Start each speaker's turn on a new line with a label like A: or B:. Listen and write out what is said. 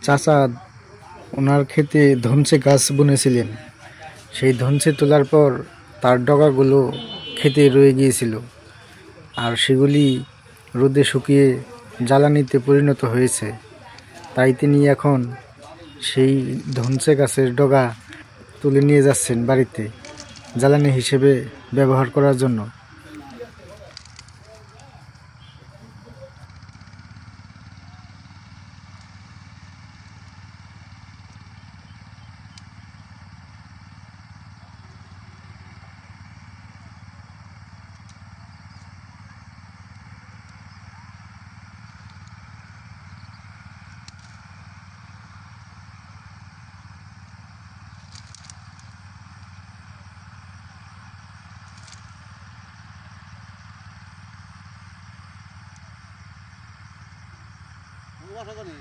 A: চাচা ওনার ক্ষেতে ধনচে গাছ বুনেছিলেন। সেই ধনচে তোলার পর তার ডগাগুলো খেতে রয়ে গিয়েছিল, আর সেগুলি রোদে শুকিয়ে জ্বালানিতে পরিণত হয়েছে। তাই তিনি এখন সেই ধনচে গাছের ডগা তুলে নিয়ে যাচ্ছেন বাড়িতে জ্বালানি হিসেবে ব্যবহার করার জন্য।
B: আশা করি